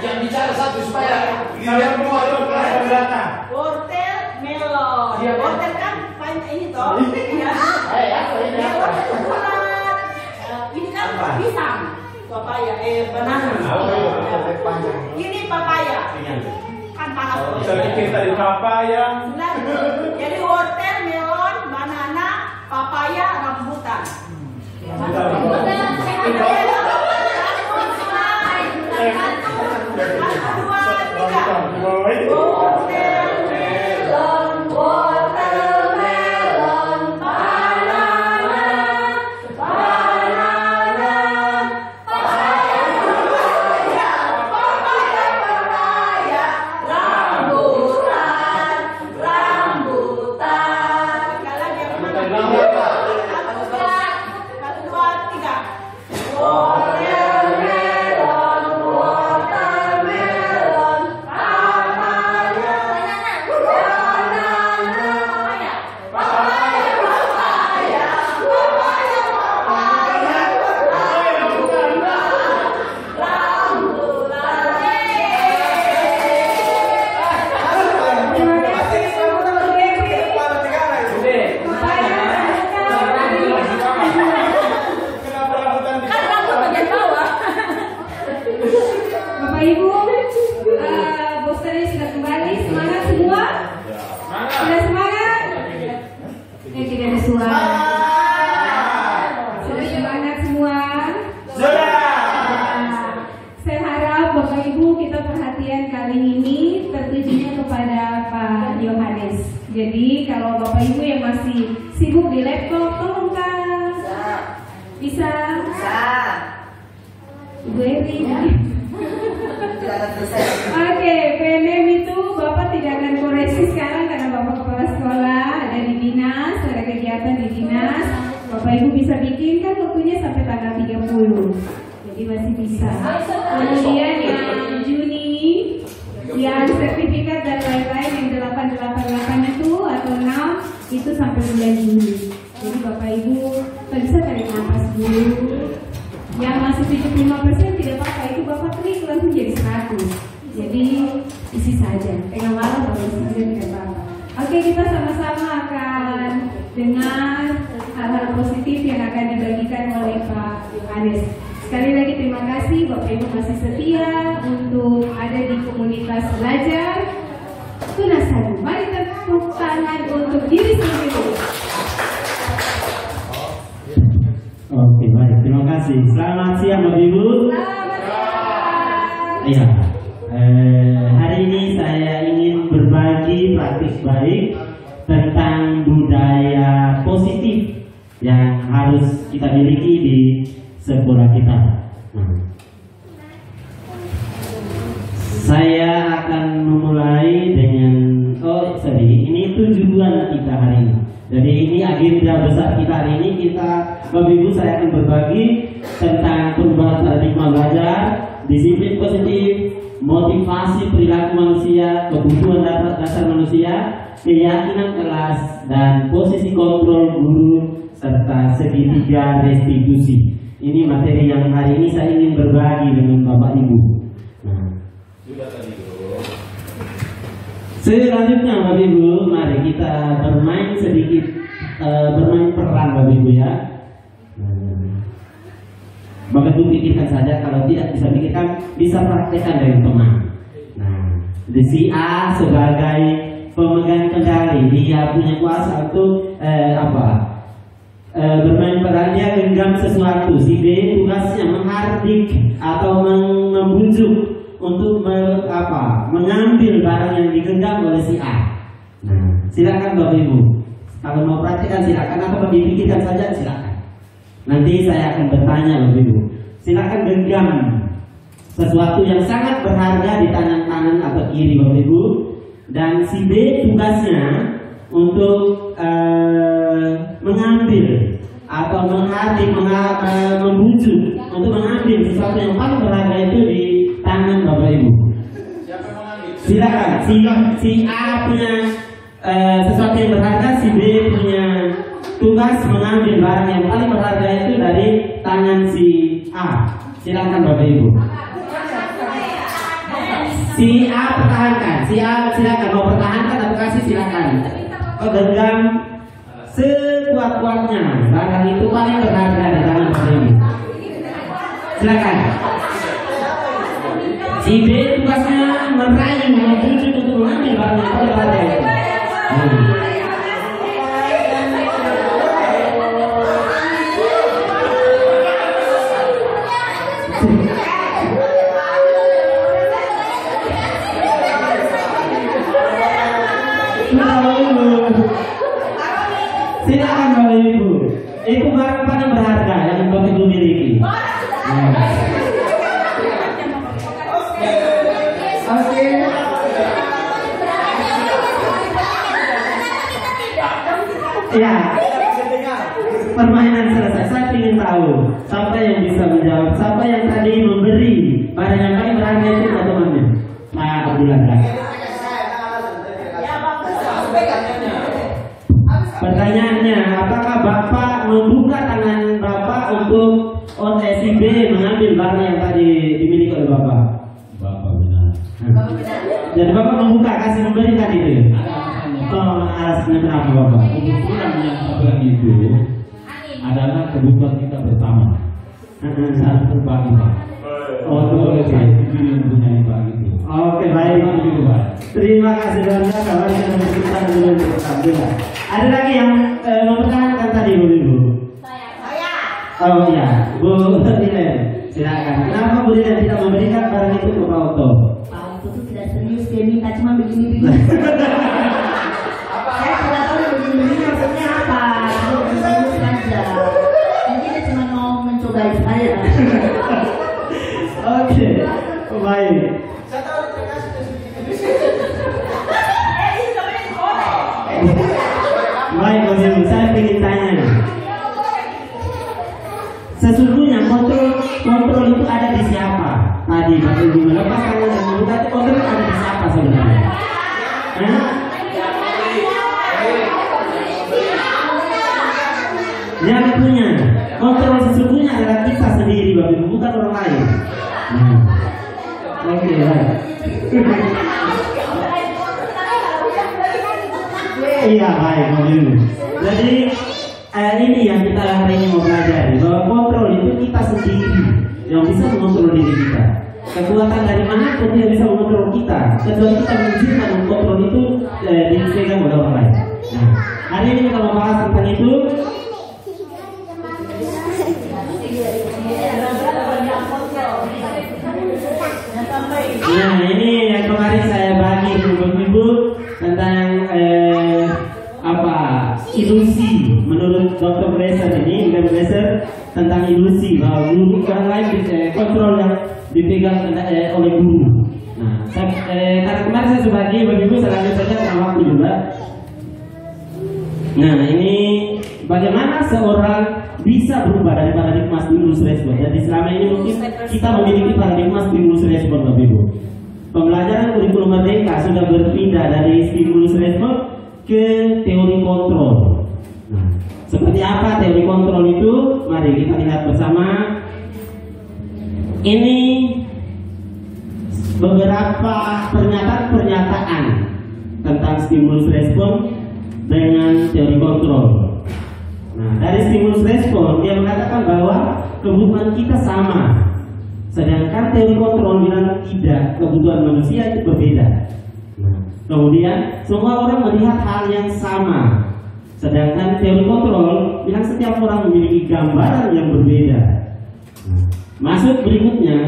Yang bicara satu supaya kalian semua itu berata. Wortel melon. Wortel kan ini toh. Ini kan pisang. Papaya, banana. Ini papaya. Kan panas. Saya pikir tadi papaya. Jadi wortel, melon, banana, papaya, rambutan. Jadi kalau Bapak Ibu yang masih sibuk di laptop, tolong Kak. Bisa. Ibu Eri. Oke, PNM itu Bapak tidak akan koreksi sekarang karena Bapak kepala sekolah ada di dinas, ada kegiatan di dinas. Bapak Ibu bisa bikin kan waktunya sampai tanggal 30. Jadi masih bisa. Kemudian yang Juni, yang sertifikat dan lain-lain yang 888 itu atau 6 itu sampai bulan Juni. Jadi Bapak Ibu bisa tarik nafas dulu. Yang masih 75% tidak apa-apa, itu Bapak klik langsung jadi 100. Jadi isi saja, tengah malam Bapak isi saja tidak apa-apa. Oke, kita sama-sama akan dengar hal-hal positif yang akan dibagikan oleh Pak Yohanes. Sekali lagi terima kasih Bapak Ibu masih setia untuk ada di komunitas belajar Tunas Haji. Mari tepuk tangan untuk diri sendiri. Oke, baik, terima kasih. Selamat siang Bapak Ibu. Selamat siang. Iya, hari ini saya ingin berbagi praktik baik tentang budaya positif yang harus kita miliki di sekolah kita. Saya akan memulai dengan ini tujuan kita hari ini. Jadi ini agenda besar kita hari ini. Bapak Ibu, saya akan berbagi tentang perubahan paradigma belajar, disiplin positif, motivasi perilaku manusia, kebutuhan dasar manusia, keyakinan kelas, dan posisi kontrol guru serta segitiga restitusi. Ini materi yang hari ini saya ingin berbagi dengan Bapak Ibu. Selanjutnya Bapak Ibu, mari kita bermain sedikit, bermain peran Bapak Ibu ya. Bapak Ibu pikirkan saja, kalau tidak bisa pikirkan, bisa praktekkan dengan teman. Di si A sebagai pemegang kendali, dia punya kuasa untuk bermain peran, dia genggam sesuatu. Si B tugasnya menghardik atau membujuk untuk mengambil barang yang digenggam oleh si A. Silakan Bapak Ibu, kalau mau praktekkan silakan, atau dipikirkan saja silakan. Nanti saya akan bertanya Bapak Ibu. Silakan genggam sesuatu yang sangat berharga di tangan kanan atau kiri Bapak Ibu. Dan si B tugasnya untuk mengambil atau menghardik, membujuk untuk mengambil sesuatu yang paling berharga itu di tangan Bapak Ibu. Siapa yang mengambil? Silakan. Si A punya sesuatu yang berharga, si B punya tugas mengambil barang yang paling berharga Silakan Bapak Ibu. Si A pertahankan, si A silakan mau pertahankan atau kasih silakan. Oh, genggam sekuat-kuatnya. Barang itu paling berharga di tangan Bapak Ibu. Silakan. Si B tugasnya merayu, menuju untuk mengambil barang yang paling berharga. Silakan Bapak Ibu. Itu barang paling berharga yang Bapak Ibu miliki. Oke. Ya. Permainan selesai. Saya ingin tahu siapa yang bisa menjawab, siapa yang tadi memberi barang yang paling berharga itu teman-temannya. Pak Abdullah. Pertanyaannya, apakah Bapak membuka tangan Bapak untuk OTSIB mengambil barang yang tadi dimiliki oleh Bapak? Bapak benar. Jadi Bapak membuka, kasih memberikan itu. Oh, alasannya kenapa Bapak? Kebetulan yang sebelah itu adalah kebutuhan kita bersama. Saat berbagi Pak. Oh, oke. Itu yang punya Pak itu. Oke, baik. Terima kasih banyak. Kawan yang berkenan dengan Alhamdulillah. Ada lagi yang mempertahankan tadi Bu Ibu? Saya. Oh iya, Bu Dilen. Silakan. Kenapa Bu Dilen tidak memberikan barang itu ke Pak Otto? Pak Otto itu tidak serius, dia minta cuma begini-begini. Saya tidak tahu begini-begini maksudnya apa. Dia begini saja. Mungkin dia cuma mau mencobai saya. Oke, baik. Baik, Bu Ibu, saya ingin tanya. Sesungguhnya kontrol itu ada di siapa? Tadi Bapak Ibu melepas tangan dan membuka, kontrol ada di siapa sebenarnya? Yang punya kontrol sesungguhnya adalah kita sendiri, Bapak Ibu, bukan orang lain. Oke, baik. Iya, baik, Bapak Ibu. Jadi ini yang kita hari ini mau pelajari, bahwa kontrol itu kita sendiri yang bisa mengontrol diri kita. Kekuatan dari mana pun tidak bisa mengontrol kita, kecuali kita mengizinkan kontrol itu dipegang oleh orang lain. Nah, hari ini kita membahas tentang itu. Nah, ini yang kemarin saya bagi dengan Ibu tentang ilusi. Menurut Dr. Glaser ini, Glaser tentang ilusi bahwa guru orang lain kontrol yang dipegang oleh guru. Nah, karena kemarin saya sebagai Ibu selanjutnya saja karena waktu juga. Nah, ini bagaimana seorang bisa berubah dari paradigma stimulus respon. Jadi selama ini mungkin kita memiliki paradigma stimulus respon, Bapak Ibu. Pembelajaran kurikulum merdeka sudah berpindah dari stimulus respon ke teori kontrol. Nah, seperti apa teori kontrol itu? Mari kita lihat bersama. Ini beberapa pernyataan tentang stimulus respon dengan teori kontrol. Nah, dari stimulus respon dia mengatakan bahwa kebutuhan kita sama, sedangkan teori kontrol bilang tidak, kebutuhan manusia itu berbeda. Nah, kemudian semua orang melihat hal yang sama, sedangkan teori kontrol bilang setiap orang memiliki gambaran yang berbeda. Nah, maksud berikutnya,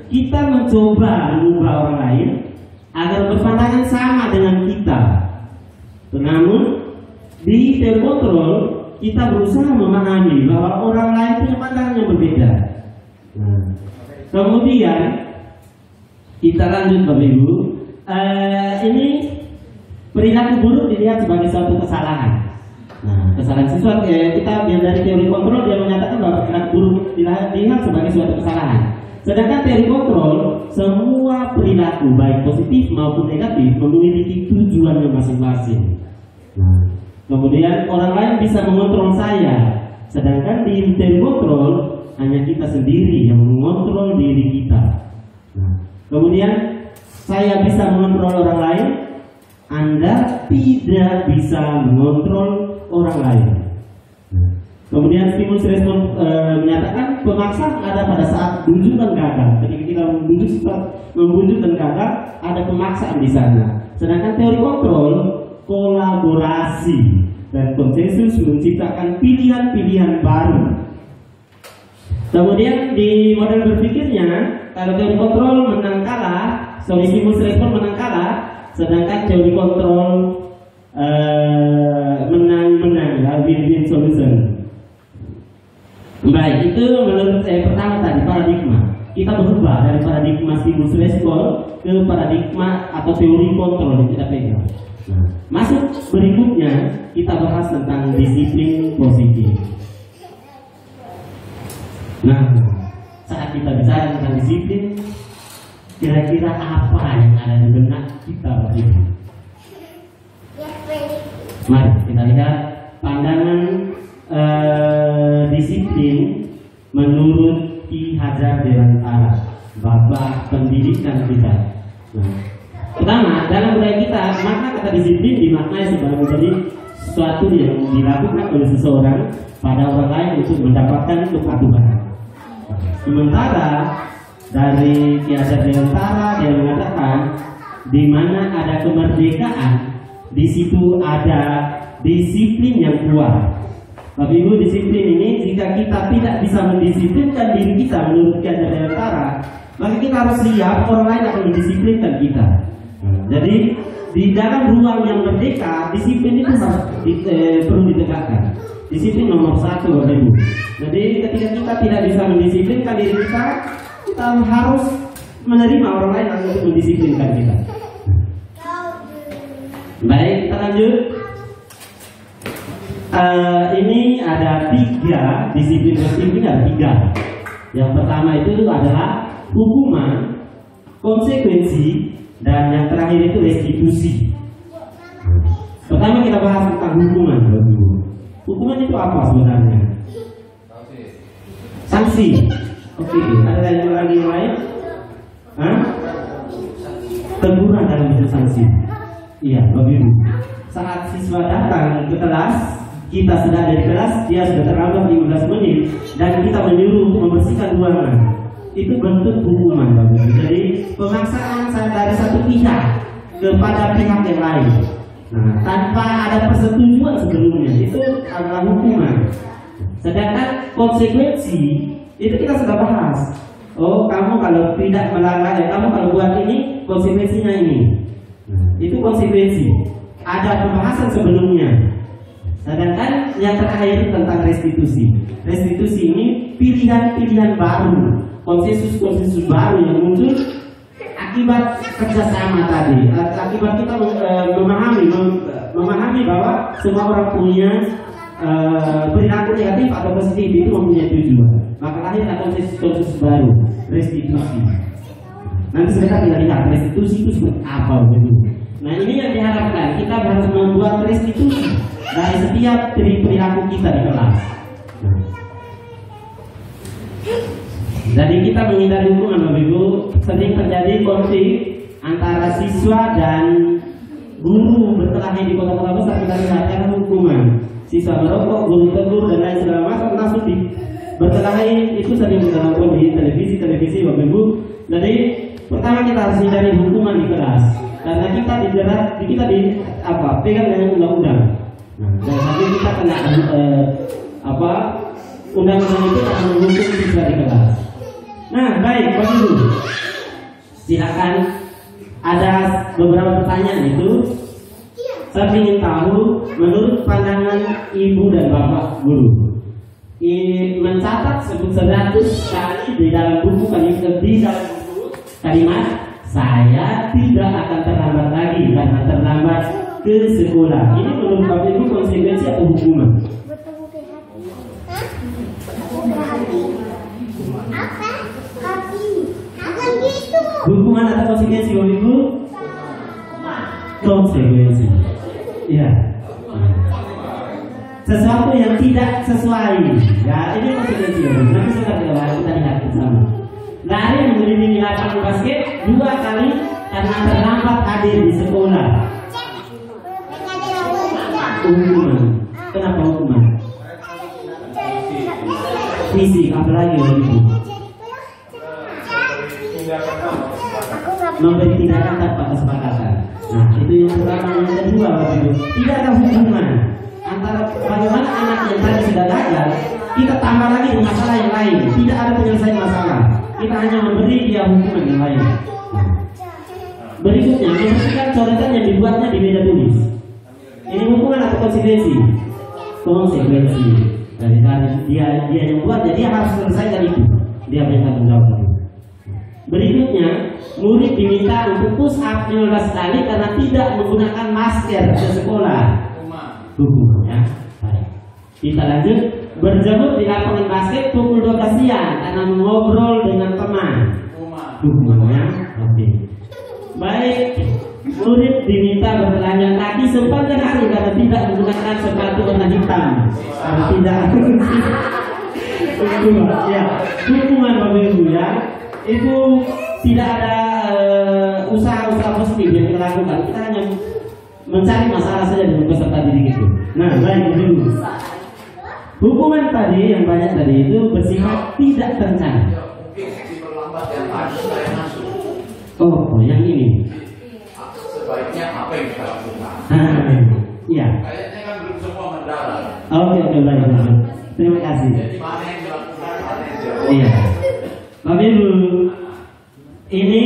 kita mencoba mengubah orang lain agar berpandangan sama dengan kita. Namun di teori kontrol kita berusaha memahami bahwa orang lain punya pandangan yang berbeda. Nah, kemudian kita lanjut, Bapak Ibu. Ini perilaku buruk dilihat sebagai suatu kesalahan. Nah, kesalahan sesuatu kita biar dari teori kontrol dia menyatakan bahwa perilaku buruk dilihat sebagai suatu kesalahan. Sedangkan teori kontrol, semua perilaku baik positif maupun negatif memiliki tujuannya masing-masing. Nah, kemudian orang lain bisa mengontrol saya, Sedangkan di teori kontrol hanya kita sendiri yang mengontrol diri kita. Nah, kemudian saya bisa mengontrol orang lain, Anda tidak bisa mengontrol orang lain. Nah, kemudian stimulus respon menyatakan pemaksaan ada pada saat bunjuk dan gagal. Ketika kita membujuk dan gagal, ada pemaksaan di sana. Sedangkan teori kontrol kolaborasi dan konsensus menciptakan pilihan-pilihan baru. Kemudian di model berpikirnya, kalau teori kontrol menang kalah, stimulus respon menang kalah, sedangkan teori kontrol menang-menang, win-win solution. Baik, itu menurut saya pertama tadi paradigma. Kita berubah dari paradigma stimulus respon ke paradigma atau teori kontrol yang kita pegang. Nah, masuk berikutnya kita bahas tentang disiplin positif. Nah, saat kita bicara tentang disiplin, kira-kira apa yang ada di benak kita waktu itu? Mari kita lihat pandangan disiplin menurut Ki Hajar Dewantara, Bapak pendidikan kita. Nah, pertama, dalam budaya kita, maka kata disiplin dimaknai sebagai menjadi sesuatu yang dilakukan oleh seseorang pada orang lain untuk mendapatkan kepatuhan. Sementara dari Ki Hajar Dewantara dia mengatakan di mana ada kemerdekaan, di situ ada disiplin yang kuat. Bapak Ibu, disiplin ini jika kita tidak bisa mendisiplinkan diri kita menurut Ki Hajar Dewantara, maka kita harus siap orang lain akan mendisiplinkan kita. Jadi di dalam ruang yang merdeka, disiplin itu harus perlu ditegakkan. Disiplin nomor 1, Bapak Ibu. Jadi ketika kita tidak bisa mendisiplinkan diri kita, kita harus menerima orang lain untuk mendisiplinkan kita. Baik, kita lanjut. Ini ada 3 disiplin positif, ini ada 3. Yang pertama itu adalah hukuman, konsekuensi, dan yang terakhir itu restitusi. Pertama kita bahas tentang hukuman. Hukuman itu apa sebenarnya? Sanksi. Oke, ada lagi yang lain? Teguran dalam bentuk sanksi. Iya, Bapak Ibu. Saat siswa datang ke kelas, kita sudah ada di kelas, dia sudah terlambat 15 menit, dan kita menyuruh untuk membersihkan ruangan. Itu bentuk hukuman, Bapak Ibu. Jadi pemaksaan dari satu pihak kepada pihak yang lain. Nah, tanpa ada persetujuan sebelumnya, itu adalah hukuman. Sedangkan konsekuensi itu kita sudah bahas. Oh, kamu kalau tidak melanggar, kamu kalau buat ini konsekuensinya ini. Nah, itu konsekuensi. Ada pembahasan sebelumnya. Sedangkan yang terakhir tentang restitusi. Restitusi ini pilihan-pilihan baru, konsensus-konsensus baru yang muncul akibat kerjasama tadi. Akibat kita memahami bahwa semua orang punya perilaku negatif atau positif itu mempunyai tujuan. Maka lahirlah konsensus-konsensus baru, restitusi. Nanti sebentar kita lihat restitusi itu seperti apa begitu. Nah, ini yang diharapkan, kita harus membuat restitusi dari setiap perilaku kita di kelas. Jadi kita menghindari hukuman, Bapak Ibu. Sering terjadi konflik antara siswa dan guru berkelahi di kota-kota besar. Kita lihat karena hukuman. Siswa merokok, guru tegur dan lain segala macam, langsung berkelahi. Itu sering kita nonton di televisi, Bapak Ibu. Jadi pertama kita harus hindari hukuman di kelas. Karena kita pegang dengan undang-undang. Nah, dan nanti kita kena undang-undang itu akan menghukum siswa di kelas. Nah, baik, Bapak Ibu. Silakan, ada beberapa pertanyaan itu. Saya ingin tahu menurut pandangan Ibu dan Bapak guru. Mencatat sebut 100 kali di dalam buku kalimat saya tidak akan terlambat lagi karena terlambat ke sekolah. Ini menurut Bapak Ibu konsekuensi atau hukuman? Hukuman atau konsekuensi, Bapak Ibu? Konsekuensi. Iya. Sesuatu yang tidak tidak sesuai. Ya ini konsekuensi. Nanti sebentar kita lihat bersama. Lari mengelilingi lapangan basket 2 kali karena terlambat hadir di sekolah. Hukuman. Kenapa hukuman? Fisik, apalagi begitu. Memberi tindakan tanpa kesepakatan. Nah, itu yang pertama. Yang kedua, begitu. Tidak ada hubungan antara bagaimana anak yang tadi sudah gagal, kita tambah lagi di masalah yang lain. Tidak ada penyelesaian masalah. Kita hanya memberi dia hukuman yang lain. Berikutnya, membersihkan coretan yang dibuatnya di meja tulis. Ini hukuman atau konsekuensi? Konsekuensi. Dari dia yang buat, jadi dia harus selesaikan itu. Dia punya tanggung jawab. Berikutnya, murid diminta untuk push up 15 kali karena tidak menggunakan masker ke sekolah. Hukuman ya. Baik. Kita lanjut. Berjemur di lapangan basket pukul 12 siang karena mengobrol dengan teman. Hukumannya. Oke. Baik. Murid diminta bertelanjang kaki sepanjang hari karena tidak menggunakan sepatu warna hitam. Karena tidak. Ya. Hukuman Bapak Ibu ya. Itu tidak ada usaha-usaha positif yang kita lakukan. Kita hanya mencari masalah saja dengan peserta didik itu. Nah, baik dulu. Hukuman tadi yang banyak tadi itu bersifat tidak terencana. Oh, yang ini. Sebaiknya apa yang kita lakukan? Iya. Kayaknya kan belum semua mendalam. Oke, baik. Terima kasih. Jadi mana yang dilakukan, mana yang dilakukan? Iya. Bapak Ibu, ini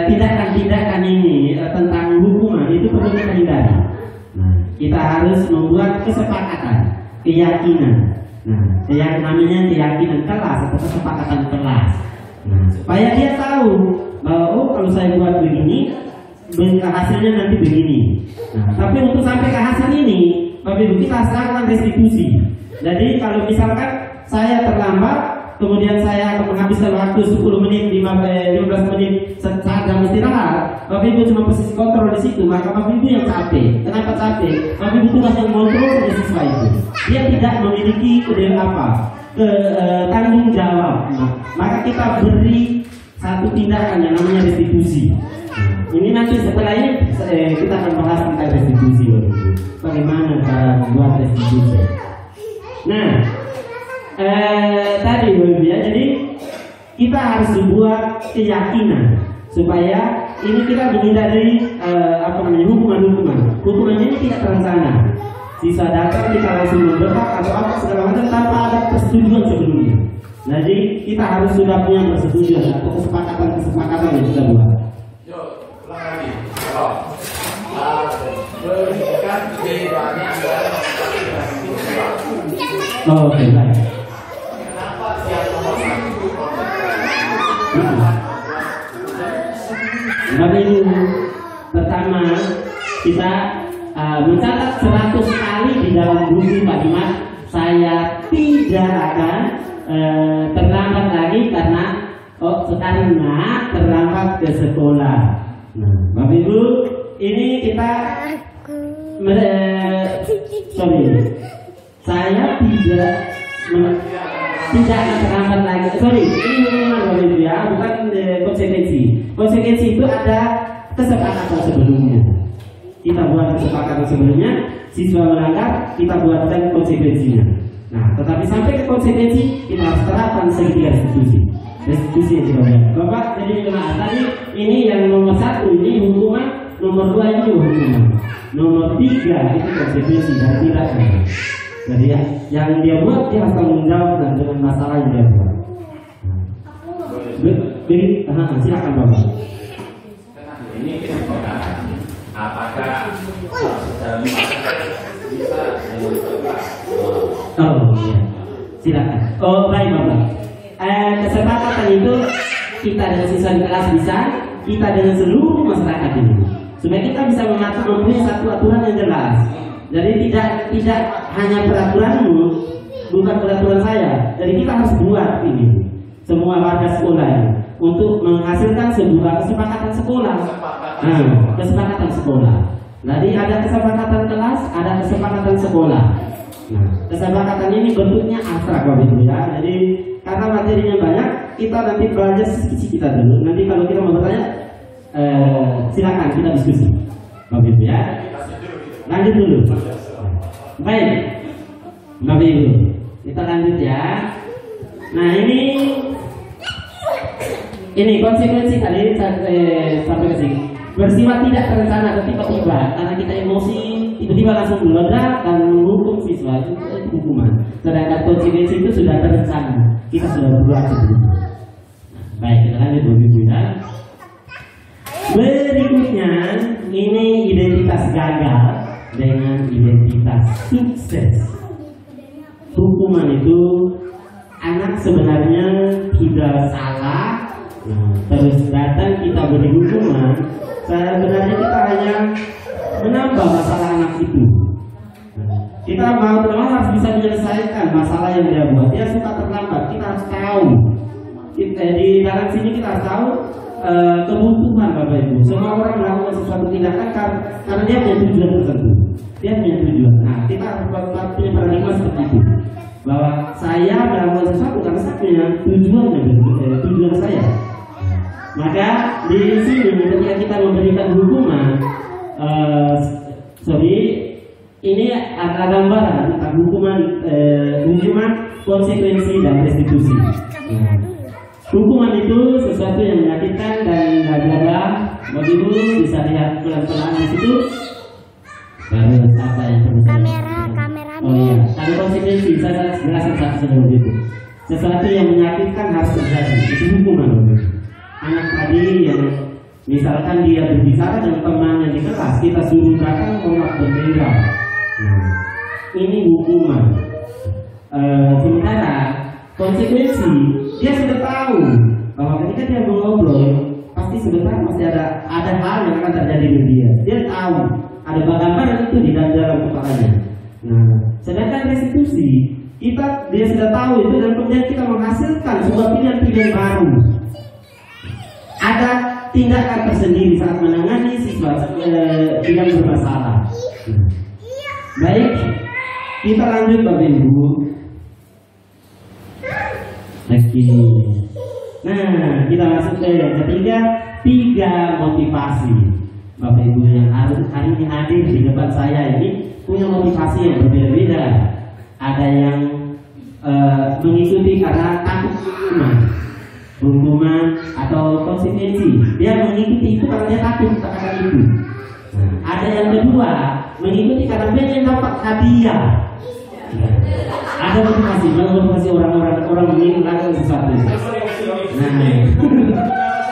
tindakan-tindakan ini tentang hukuman itu perlu kita hindari. Nah, kita harus membuat kesepakatan, keyakinan. Nah, namanya keyakinan kelas atau kesepakatan kelas. Nah, supaya dia tahu bahwa oh kalau saya buat begini, hasilnya nanti begini. Nah, tapi untuk sampai ke hasil ini, Bapak Ibu kita harus lakukan restitusi. Jadi kalau misalkan saya terlambat, kemudian saya akan menghabiskan waktu 10 menit, 15 menit saat jam istirahat. Bapak Ibu cuma posisi kontrol di situ, maka Bapak Ibu yang capek. Kenapa capek? Bapak Ibu tugas yang mengontrol saja siswa itu. Dia tidak memiliki tanggung jawab. Maka kita beri satu tindakan yang namanya restitusi. Ini nanti setelah ini kita akan bahas tentang restitusi. Bagaimana cara membuat restitusi? Nah, tadi ya, jadi kita harus membuat keyakinan supaya ini kita menghindari hukuman ini tidak terencana. Sisa datang kita langsung membentak atau apa segala macam tanpa ada persetujuan sebelumnya. Jadi kita harus sudah punya persetujuan atau kesepakatan yang kita buat. Yuk, ulang lagi. Berikan bedanya antara Oke, baik. kenapa siap nomor 1 Bapak Ibu, pertama kita mencatat 100 kali di dalam buku Pak Dimas. Saya tidak akan terlambat lagi karena terlambat ke sekolah. Nah, Bapak Ibu, ini kita saya tidak akan terlambat lagi. Ini hukuman Bapak Ibu ya, bukan konsekuensi. Konsekuensi itu ada kesepakatan sebelumnya. Kita buat kesepakatan sebelumnya, siswa melanggar, kita buatkan konsekuensinya. Nah, tetapi sampai ke konsekuensi kita harus terapkan segitiga restitusi. Restitusi yang kita buat. Bapak, jadi tadi ini yang nomor 1 ini hukuman, nomor 2 ini hukuman, nomor 3 itu konsekuensi dan tindakan. Jadi yang dia buat dia harus tanggung jawab dengan masalah yang dia buat. Silakan Bapak. ini kesempatan apakah secara bisa iya. Silakan. Baik Bapak. Kesepakatan itu kita dengan siswa di kelas bisa, kita dengan seluruh masyarakat ini, supaya kita bisa mempunyai satu aturan yang jelas. Jadi tidak hanya peraturanmu, bukan peraturan saya. Jadi kita harus buat ini semua warga sekolah ini untuk menghasilkan sebuah kesepakatan sekolah. Kesepakatan sekolah. Jadi ada kesepakatan kelas, ada kesepakatan sekolah. Nah, kesepakatan ini bentuknya abstrak Bapak Ibu ya. Jadi karena materinya banyak, kita nanti belajar sisi kita dulu. Nanti kalau kita mau bertanya, silakan kita diskusi Bapak Ibu ya. Lanjut dulu. Baik, Bapak Ibu, kita lanjut ya. Nah ini konsekuensi tadi sampai ke sini. Bersifat tidak terencana atau tiba-tiba karena kita emosi tiba-tiba langsung meledak dan menghukum siswa itu hukuman. Sedangkan konsekuensi itu sudah terencana, kita sudah berbuat sebelumnya. Baik, kita lanjut Bapak Ibu ya. Berikutnya ini identitas gagal dengan identitas sukses. Hukuman itu anak sebenarnya tidak salah, terus datang kita beri hukuman. Sebenarnya kita hanya menambah masalah anak itu. Kita mau harus bisa menyelesaikan masalah yang dia buat. Dia suka terlambat, kita harus tahu. Di dalam sini kita harus tahu kebutuhan Bapak Ibu. Semua orang melakukan sesuatu tindakan karena dia punya tujuan tertentu. Dia punya tujuan. Nah, kita harus punya paradigma seperti itu. Bahwa saya melakukan sesuatu karena saya punya tujuan saya. Maka di sini ketika kita memberikan hukuman, ini ada gambaran tentang hukuman, konsekuensi dan restitusi. Hukuman itu sesuatu yang menyakitkan dan gagal. Bagi Ibu bisa lihat pelan-pelan di situ. Baru apa yang perlu kamera. Oh iya, ada konsekuensi. Saya jelaskan satu itu. Sesuatu yang menyakitkan harus terjadi. Itu hukuman. Anak tadi yang misalkan dia berbicara dengan temannya di kelas, kita suruh datang menolak bendera. Nah, ini hukuman. Sementara konsekuensi dia sudah tahu bahwa ketika dia mengobrol pasti sebentar masih ada hal yang akan terjadi dengan dia. Dia tahu ada gambaran itu di dalam kepalanya. Nah, sedangkan restitusi dia sudah tahu itu dan kemudian kita menghasilkan sebuah pilihan baru. Ada tindakan tersendiri saat menangani siswa yang bermasalah. Baik, kita lanjut Bapak Ibu. Lagi. Nah, kita masuk ke yang ketiga, 3 motivasi. Bapak Ibu yang hari ini hadir di depan saya ini punya motivasi yang berbeda-beda. Ada yang mengikuti karena takut hukuman atau konsekuensi. Dia mengikuti itu karena dia takut akan itu. Ada yang kedua, mengikuti karena pengen dapat hadiah. Ada motivasi orang menginginkan sesuatu. Nah,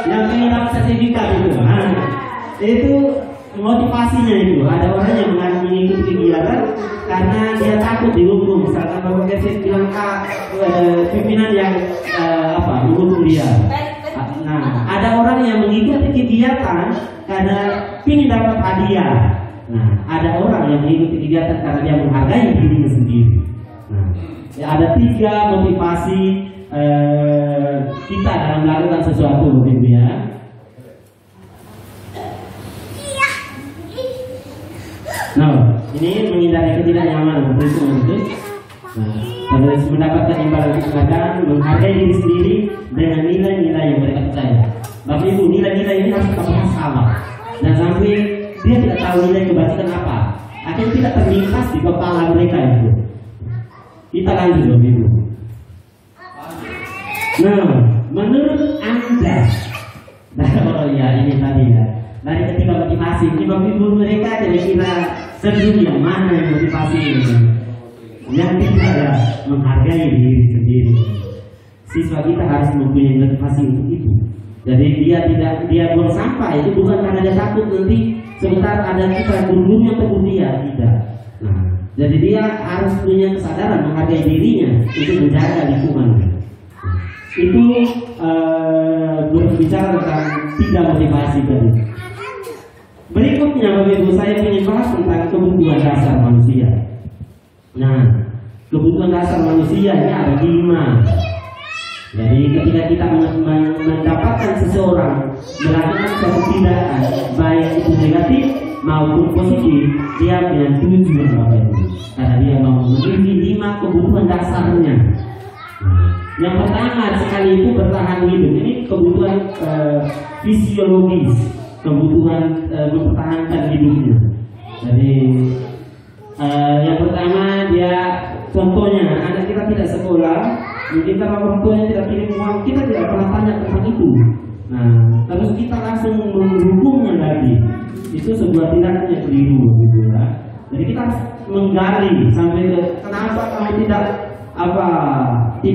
yang pengen dapat sertifikat itu. Nah, itu motivasinya itu. Ada orang yang mengikuti kegiatan karena dia takut dihukum. Misalkan Bapak Kevin bilang pimpinan yang menghukum dia. Nah, ada orang yang mengikuti kegiatan karena ingin dapat hadiah. Nah, ada orang yang mengikuti kegiatan karena dia menghargai dirinya sendiri. Nah, ya ada 3 motivasi kita dalam melakukan sesuatu, begitu ya. Nah, ini menghindari ketidaknyamanan begitu. Nah, harus mendapatkan imbalan keselamatan, menghargai diri sendiri dengan nilai-nilai yang mereka percaya. Bapak Ibu, nilai-nilai ini harus kita sama. Dan sampai dia tidak tahu nilai kebajikan apa, akhirnya tidak terlintas di kepala mereka itu. Kita lanjut Bapak Ibu. Nah, menurut Anda, oh ya ini tadi ya, dari ketiga motivasi ini Bapak Ibu mereka kira-kira sebelum yang mana yang motivasi ini? Yang tidak ya, menghargai diri sendiri. Siswa kita harus mempunyai motivasi untuk itu. Jadi dia buang sampah itu bukan karena dia takut nanti sebentar ada kita gurunya atau dia tidak. Nah, jadi dia harus punya kesadaran menghargai dirinya untuk menjaga lingkungan. Itu berbicara tentang 3 motivasi tadi. Berikutnya Bapak Ibu saya ingin bahas tentang kebutuhan dasar manusia. Nah, kebutuhan dasar manusia ini ada 5. Jadi ketika kita mendapatkan seseorang melakukan suatu tindakan baik itu negatif maupun positif, dia punya tujuan Bapak Ibu. Karena dia mau memenuhi 5 kebutuhan dasarnya. Yang pertama sekali itu bertahan hidup. Ini kebutuhan fisiologis, kebutuhan mempertahankan hidupnya. Jadi yang pertama dia, contohnya anak kita tidak sekolah, mungkin karena orang tuanya tidak kirim uang, kita tidak pernah tanya tentang itu. Nah, terus kita langsung mendukungnya lagi. Itu sebuah tindakan yang keliru, gitu ya. Jadi kita harus menggali sampai ke kenapa kamu tidak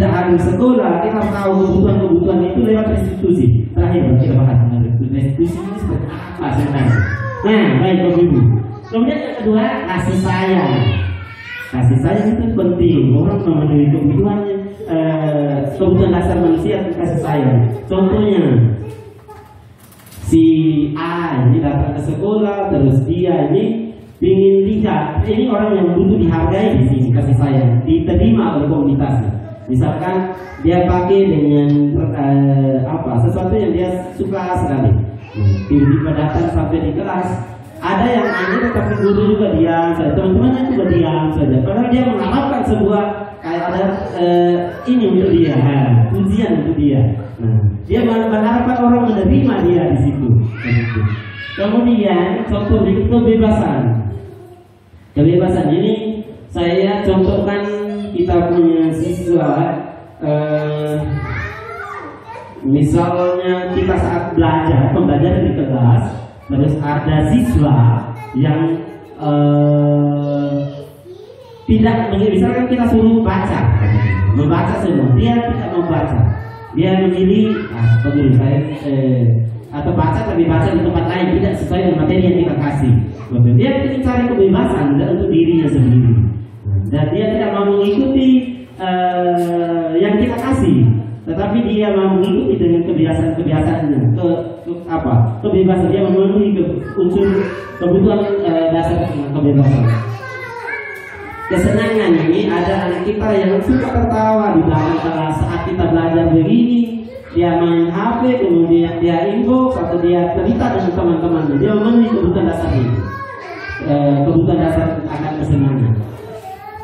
ada sekolah. Kita harus tahu kebutuhan itu lewat restitusi. Terakhir kita bahas tentang restitusi ini seperti apa sebenarnya. Nah, baik Bapak Ibu. Kemudian yang kedua, kasih sayang. Kasih sayang itu penting. Orang memenuhi kebutuhannya, kebutuhan dasar manusia itu kasih sayang. Contohnya, si A ini datang ke sekolah, terus dia ini ingin lihat, ini orang yang butuh dihargai di sini, kasih sayang, diterima oleh komunitasnya. Misalkan dia pakai dengan sesuatu yang dia suka sekali. Tiba-tiba datang sampai di kelas. Ada yang aneh tetapi guru juga diam saja, teman-temannya juga diam saja. Padahal dia mengharapkan sebuah kayak ada ini untuk dia, ujian untuk dia. Nah, dia mengharapkan orang menerima dia di situ. Kemudian contoh kebebasan. Kebebasan ini saya contohkan, kita punya siswa, misalnya kita saat pembelajaran di kelas. Terus ada siswa yang tidak, misalkan kita suruh membaca semua, dia tidak membaca, dia memilih atau baca tapi baca di tempat lain tidak sesuai dengan materi yang kita kasih. Dia ingin cari kebebasan untuk dirinya sendiri, dan dia tidak mau mengikuti yang kita kasih, tetapi dia mau mengikuti dengan kebiasaannya. Kebebasan, dia memenuhi unsur kebutuhan dasar kebebasan. Kesenangan ini ada anak kita yang suka tertawa di belakang kelas saat kita belajar begini. Dia main HP, kemudian dia inbox atau dia cerita dengan teman-temannya. Dia memenuhi kebutuhan dasar ini, kebutuhan dasar akan kesenangan.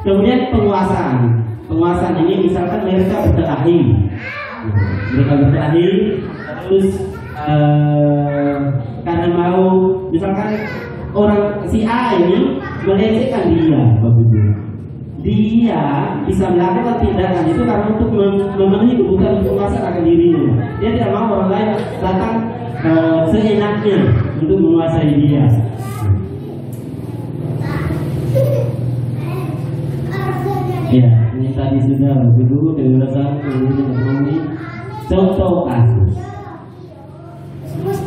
Kemudian penguasaan ini misalkan mereka berkelahi, terus karena mau, misalkan orang si A ini melecehkan dia, dia bisa melakukan tindakan itu karena untuk memenuhi kebutuhan penguasaan akan dirinya. Dia tidak mau orang lain datang seenaknya untuk menguasai dia. Ya, ini tadi sudah dulu kebebasan kemudian ekonomi. Contoh kasus.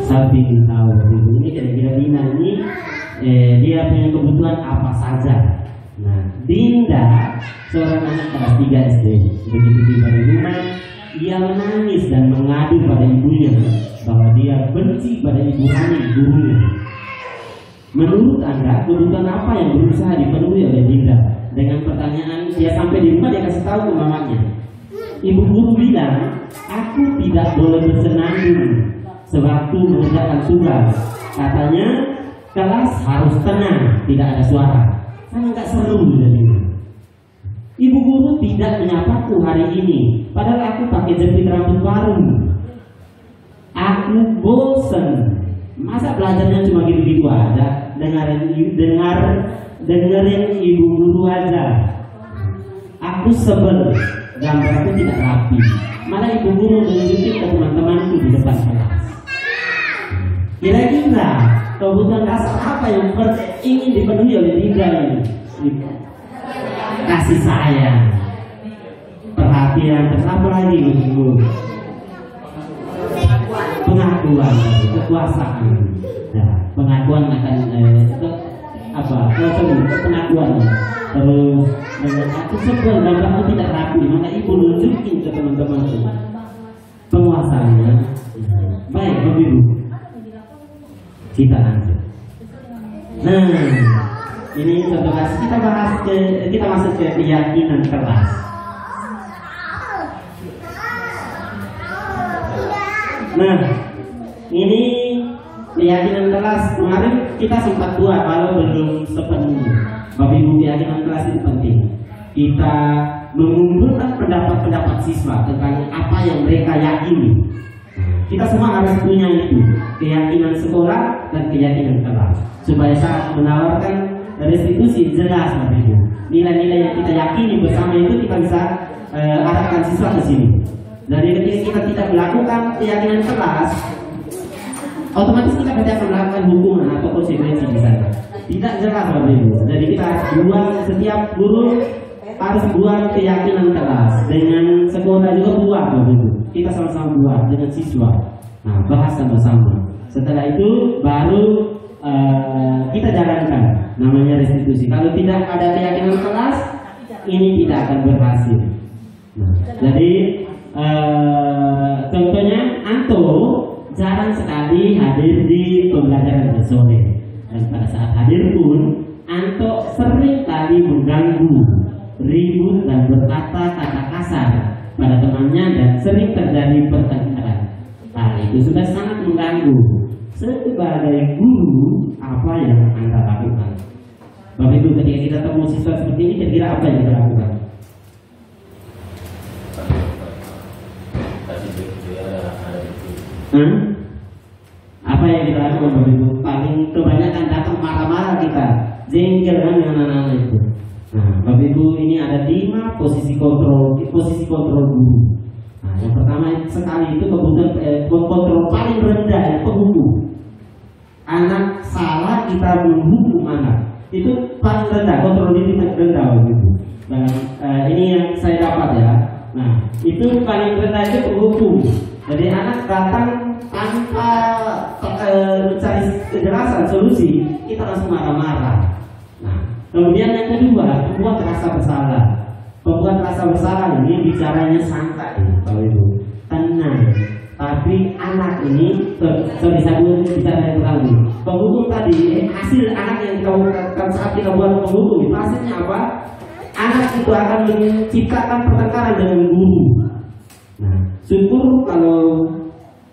Saya ingin tahu ini kira-kira Dina ini dia punya kebutuhan apa saja. Nah, Dinda seorang anak kelas 3 SD, begitu tiba di rumah, ia menangis dan mengadu pada ibunya bahwa dia benci pada ibu Hani, gurunya. Menurut Anda, kebutuhan apa yang berusaha dipenuhi oleh Dinda? Dengan pertanyaan, dia sampai di rumah, dia kasih tahu ke mamanya. Ibu guru bilang, aku tidak boleh bersenandung sewaktu mengerjakan tugas. Katanya, kelas harus tenang, tidak ada suara. Kan nggak seru jadi. Ibu guru tidak menyapaku hari ini, padahal aku pakai jepit rambut baru. Aku bosen. Masa belajarnya cuma gitu-gitu aja? Dengerin ibu guru aja. Aku sebel, gambarku tidak rapi. Malah ibu guru menunjukin ke teman-temanku di depan kelas. Kira-kira kebutuhan dasar apa yang ingin dipenuhi oleh Dinda ini? Kasih sayang, perhatian, terus apa lagi ibu? Pengakuan, kekuasaan. Nah, pengakuan akan pengakuan. Terus aku sebel dan kamu tidak rapi, maka ibu nunjukin ke teman-teman itu penguasaannya. Baik, Ibu, kita lanjut. Nah, ini contoh kasus kita masuk ke keyakinan keras. Nah, ini keyakinan kelas kemarin kita sempat buat kalau belum sepenuhnya. Bapak Ibu, keyakinan kelas itu penting. Kita mengumpulkan pendapat-pendapat siswa tentang apa yang mereka yakini. Kita semua harus punya itu, keyakinan sekolah dan keyakinan kelas, supaya saat menawarkan restitusi jelas Bapak Ibu. Nilai-nilai yang kita yakini bersama itu kita bisa arahkan siswa ke sini. Jadi ketika kita tidak melakukan keyakinan kelas, otomatis kita pasti akan melakukan hukuman atau konsekuensi di sana. Tidak jelas Bapak Ibu. Jadi kita harus buang, setiap guru harus buang keyakinan kelas, dengan sekolah juga buat Bapak Ibu. Kita sama-sama buat dengan siswa. Nah, bahaskan bersama. Setelah itu baru kita jalankan namanya restitusi. Kalau tidak ada keyakinan kelas, ini tidak akan berhasil. Nah, jadi contohnya Anto jarang sekali hadir di pembelajaran sore, dan pada saat hadir pun Anto sering kali mengganggu, ribut dan berkata-kata kasar pada temannya dan sering terjadi pertengkaran. Hal itu sudah sangat mengganggu. Sebagai guru, apa yang Anda lakukan? Bapak Ibu, ketika kita ketemu siswa seperti ini, kira-kira apa yang kita lakukan? Apa yang kita lakukan Bapak Ibu? Paling kebanyakan datang marah-marah kita, jengkel kan dengan anak-anak itu. Nah, Bapak Ibu, ini ada 5 posisi kontrol guru. Nah, yang pertama sekali itu kebutuhan kontrol paling rendah yang penghukum. Anak salah kita menghukum anak, itu paling rendah, kontrol diri paling rendah Bapak Ibu. Dan ini yang saya dapat ya. Nah, itu paling rendah itu penghukum. Jadi anak datang tanpa mencari kejelasan solusi, kita langsung marah-marah. Nah, kemudian yang kedua, membuat rasa bersalah. Membuat rasa bersalah ini bicaranya santai, kalau itu tenang. Tapi anak ini, saya bicara yang terlalu. Penghukum tadi, hasil anak yang kita lakukan saat kita buat penghukum itu hasilnya apa? Anak itu akan menciptakan pertengkaran dengan guru. Nah, syukur kalau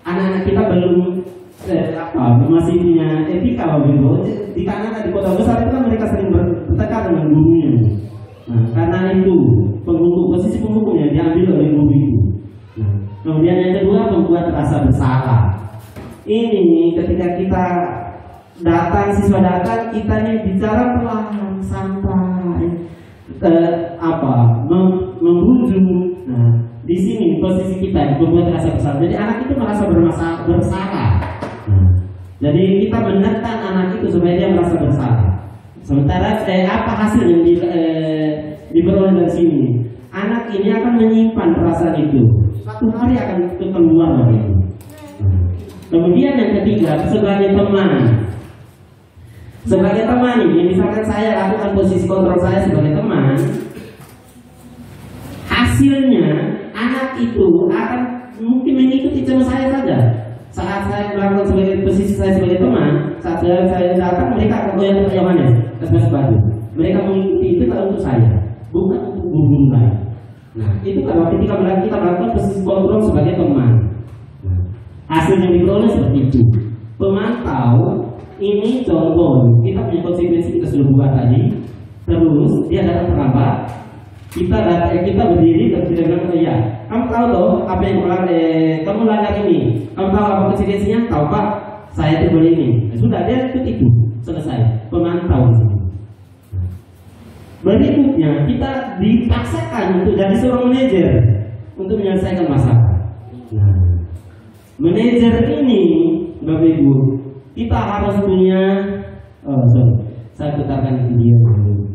anak-anak kita belum masih punya etika begitu. Di kanan di kota besar itu kan mereka sering bertengkar dengan gurunya. Nah, karena itu posisi penghukumnya diambil oleh guru itu. Nah, kemudian yang kedua, membuat rasa bersalah. Ini ketika kita datang, siswa datang, kita ini bicara pelan, santai, membujuk. Nah, di sini posisi kita membuat rasa bersalah. Jadi anak itu merasa bersalah. Nah, jadi kita menekan anak itu supaya dia merasa bersalah. Sementara apa hasil yang diperoleh dari sini? Anak ini akan menyimpan perasaan itu. Suatu hari akan keluar dari itu. Nah, kemudian yang ketiga, sebagai teman. Sebagai teman ini, misalkan saya lakukan posisi kontrol saya sebagai teman, hasilnya anak itu akan mungkin mengikuti cara saya saja. Saat saya melakukan sebagai posisi saya sebagai teman, saat saya datang, mereka akan goyang ke Yohanes, kasih baju. Mereka mengikuti itu kalau untuk saya, bukan untuk guru lain. Nah, itu kalau ketika kita melakukan posisi kontrol sebagai teman. Nah, hasil yang diperoleh seperti itu. Pemantau ini contoh, kita punya konsekuensi kita sudah buat tadi. Terus dia datang terlambat. Kita berdiri dan kita bilang, ya, kamu tahu toh apa yang kamu langgar ini, kamu tahu apa konsekuensinya? Tahu Pak, saya itu boleh ini. Nah, sudah dia ikut itu, selesai. Pemantau di sini. Berikutnya kita dipaksakan untuk jadi seorang manajer untuk menyelesaikan masalah. Nah, manajer ini, Bapak Ibu, kita harus punya. Saya putarkan video dulu.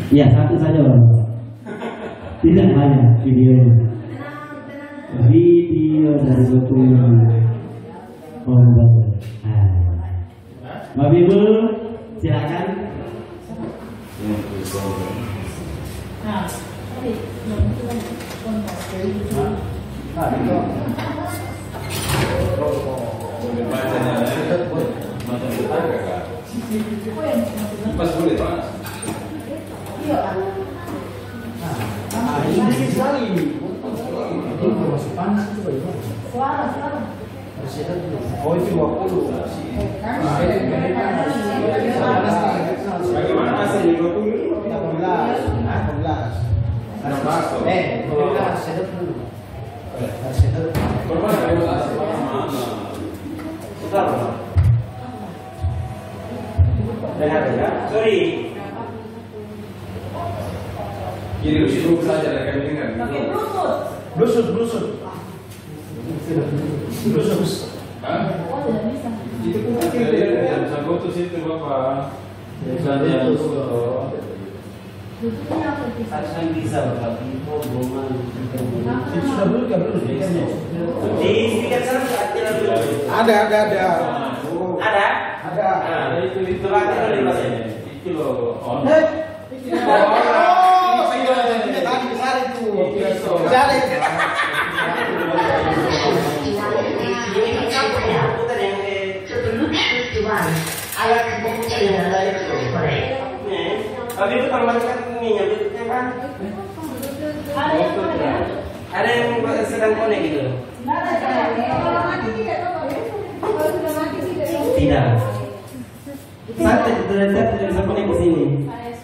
Ya, satu saja Bang. Tidak banyak videonya. Video dari Bapak Ibu, silakan. Pas boleh Pak. Oh itu 20. Bagaimana hasilnya 20? 18. 12. Sedap dulu. Sedap. Berapa dari hasil? Sorry. Jadi usul saja rekan dengan. Blusut. Hah? Itu pun yang sagotus itu Bapak. Misalnya Harusnya bisa Bapak. Info boman. Itu sudah dulu kan belum? Di speaker sana Ada. Ada? ada itu Terakhir dari Mas ini. itu loh. Oh. Tadi besar itu. Sebelum peristiwa, alat kemungkinan dari sore. Tapi itu kalau kan minyak bentuknya kan ada yang sedang konek gitu. Tidak. Saya tidak bisa konek ke sini.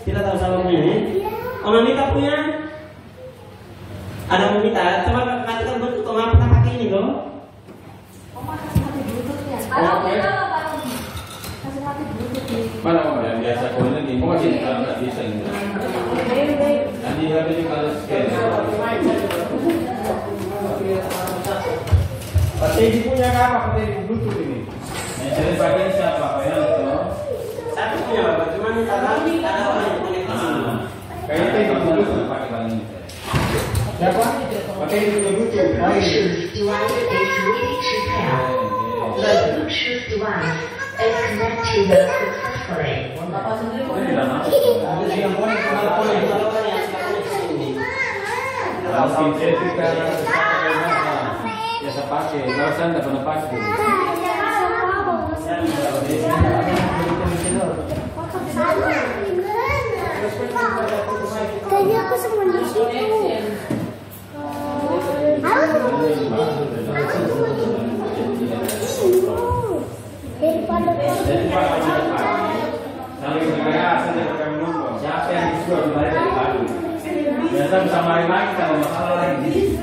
Tidak tahu salahnya. Om Mita punya? Ada Om Mita? Coba matikan bentuk Om pernah pakai ini dong. Mana yang biasa kau ini? Kau masih nggak bisa ini. Nanti habis ini kalau scan. Pategi punya apa? Pategi Bluetooth ini. Yang sering pakai siapa? Yang itu. Saya punya Bapak, cuman ada orang yang konek ke sini. Kayaknya itu Bluetooth pakai bang ini. Siapa? Pategi Bluetooth. Kalau sintetika biasa pakai, kalau saya tidak pernah pakai. Tadi aku semuanya situ. Daripada Saling berkaya, saling berkaya menunggu. Siapa yang disuruh kembali dari pagi? Biasa bisa main lagi kalau masalah lagi.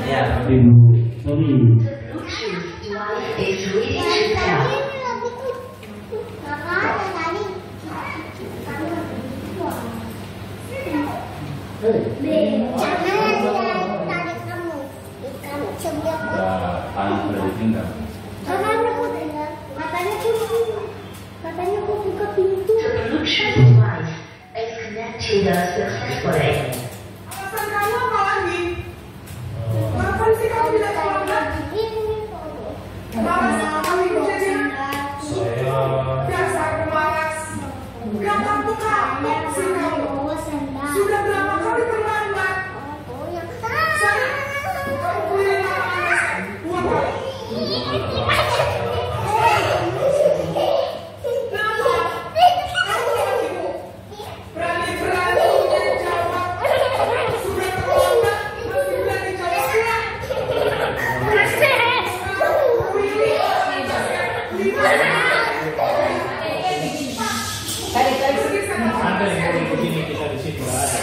Ya, Ibu. Sorry. Tangan sudah ditinggal. Katanya aku buka pintu. Alasan kamu apa lagi? Kapan sih kamu tidak selamat? Malas sekali kejadian. Dasar pemalas. Gak kapok-kapok sih kamu. Sudah berapa kali terlambat? Saya, kamu punya alasan. Buat berani-berani menjawab. Sudah terlambat, masih berani jawabnya. Ada yang mau begini kita di situ ada.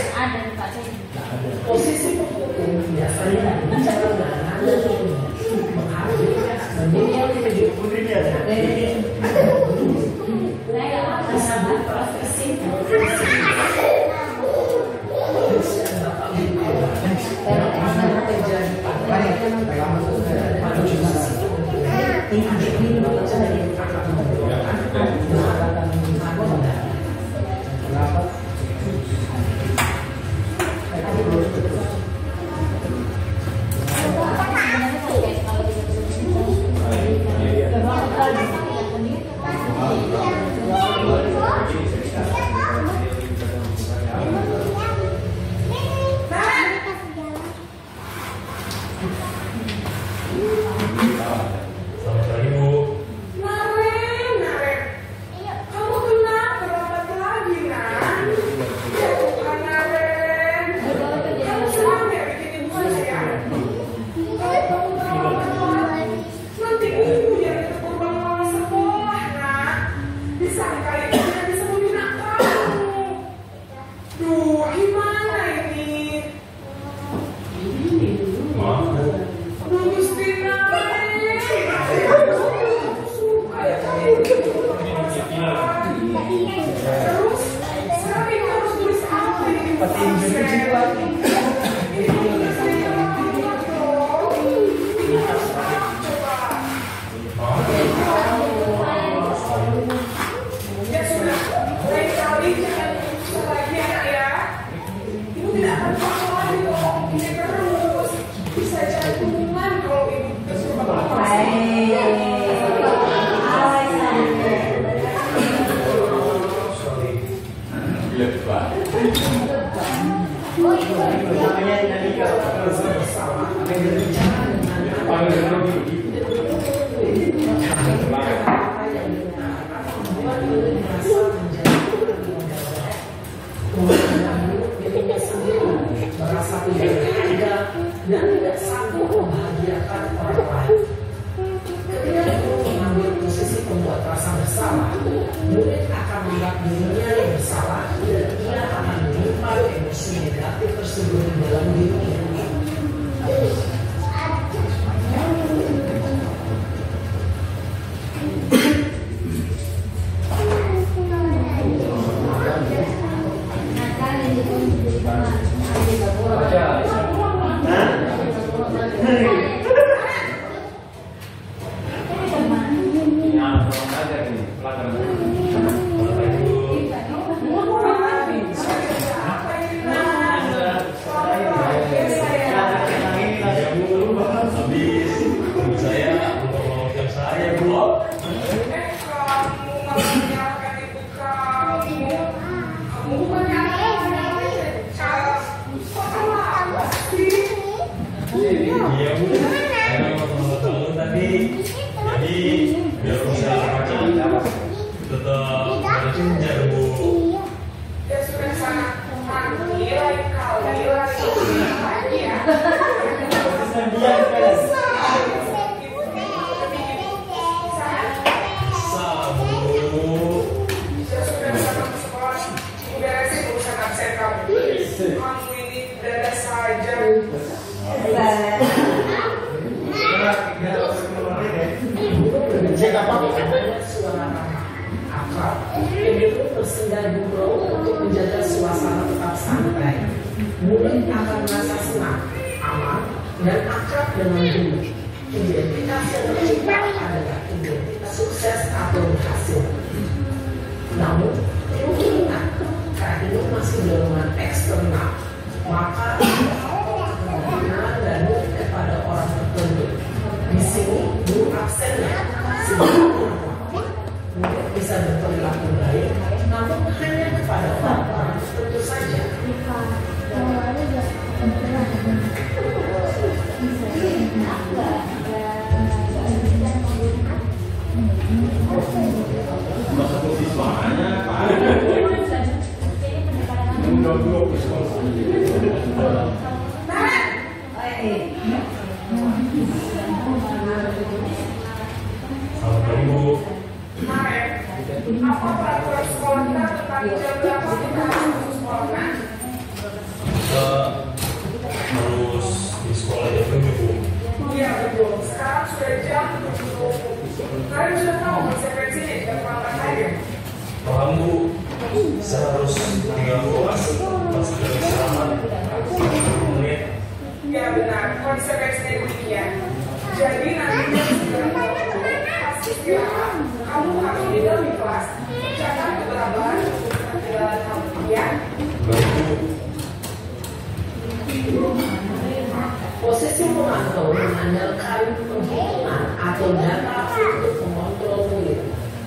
Posisi pemantau mengandalkan penghitungan atau data untuk mengontrol murid.